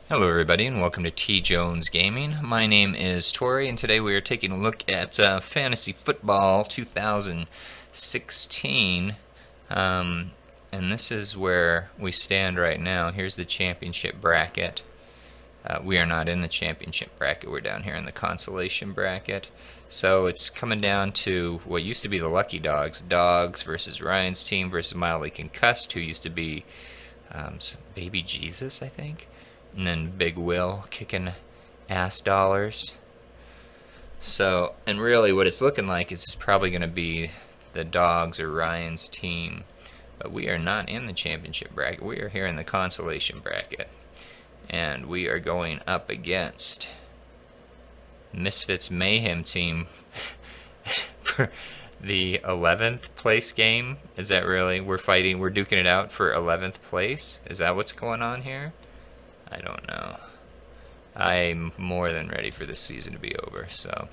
Hello everybody and welcome to TJonesGaming. My name is Tori and today we are taking a look at Fantasy Football 2016. And this is where we stand right now. Here's the championship bracket. We are not in the championship bracket, we're down here in the consolation bracket. So it's coming down to what used to be the Lucky Dogs. Dogs versus Ryan's team versus Mildly Concussed, who used to be Baby Jesus, I think. And then Big Will kicking ass dollars. So, and really what it's looking like is probably going to be the Dogs or Ryan's team. But we are not in the championship bracket. We are here in the consolation bracket. And we are going up against Misfits Mayhem team for the 11th place game. Is that really? We're duking it out for 11th place? Is that what's going on here? I don't know. I'm more than ready for this season to be over, so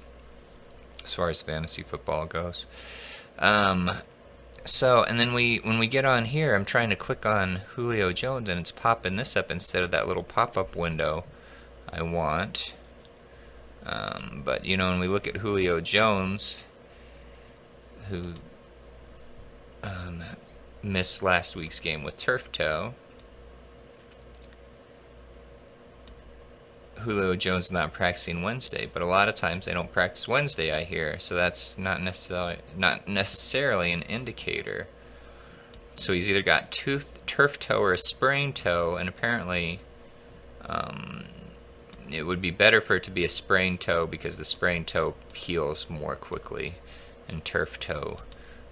as far as fantasy football goes. And then when we get on here, I'm trying to click on Julio Jones and it's popping this up instead of that little pop-up window I want. But you know, when we look at Julio Jones, who missed last week's game with turf toe, Julio Jones is not practicing Wednesday, but a lot of times they don't practice Wednesday, I hear, so that's not necessarily an indicator. So he's either got turf toe or a sprained toe, and apparently it would be better for it to be a sprained toe because the sprained toe heals more quickly and turf toe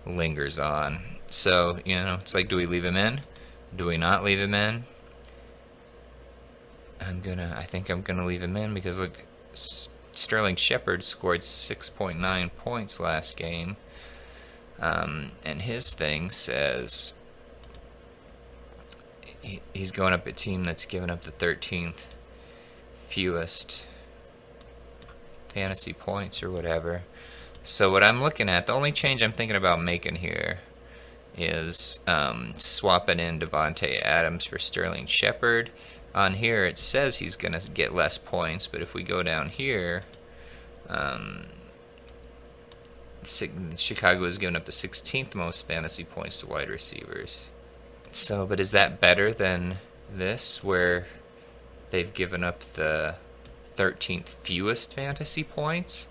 lingers on. So, you know, it's like, do we leave him in? Do we not leave him in? I think I'm gonna leave him in because look, Sterling Shepard scored 6.9 points last game, and his thing says he's going up a team that's given up the 13th fewest fantasy points or whatever. So what I'm looking at, the only change I'm thinking about making here is swapping in Devontae Adams for Sterling Shepard. On here it says he's going to get less points, but if we go down here, Chicago has given up the 16th most fantasy points to wide receivers. So, but is that better than this, where they've given up the 13th fewest fantasy points?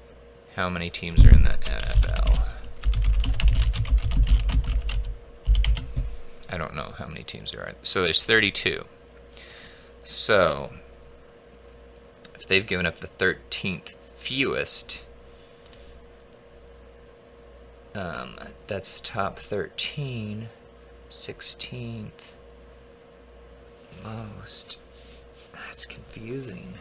How many teams are in the NFL? I don't know how many teams there are. So there's 32. So, if they've given up the 13th fewest, that's top 13, 16th most. That's confusing.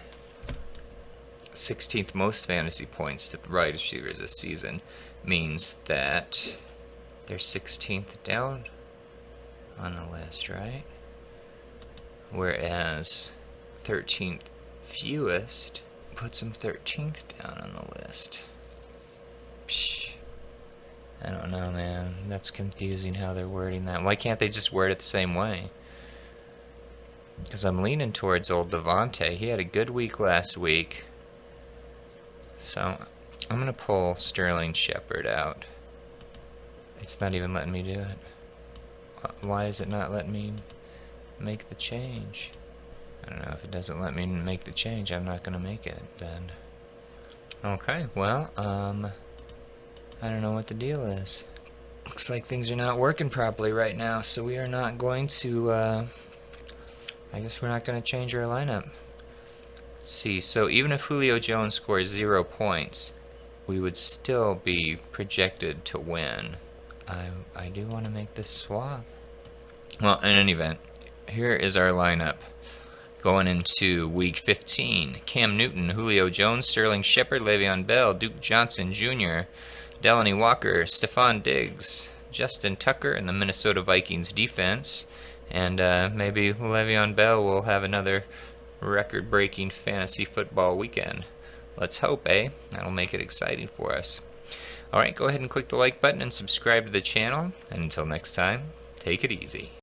16th most fantasy points to wide receivers this season means that they're 16th down on the list, right? Whereas 13th fewest puts them 13th down on the list. Psh, I don't know, man. That's confusing how they're wording that. Why can't they just word it the same way? Because I'm leaning towards old Devontae. He had a good week last week. So I'm going to pull Sterling Shepard out. It's not even letting me do it. Why is it not letting me make the change? I don't know. If it doesn't let me make the change, I'm not gonna make it then. Okay, well, I don't know what the deal is. Looks like things are not working properly right now, so we are not going to I guess we're not going to change our lineup. Let's see, so even if Julio Jones scores 0 points, we would still be projected to win. I do want to make this swap. Well, in any event, here is our lineup going into week 15. Cam Newton, Julio Jones, Sterling Shepard, Le'Veon Bell, Duke Johnson Jr., Delaney Walker, Stephon Diggs, Justin Tucker, and the Minnesota Vikings defense. And maybe Le'Veon Bell will have another record-breaking fantasy football weekend. Let's hope, eh? That'll make it exciting for us. Alright, go ahead and click the like button and subscribe to the channel. And until next time, take it easy.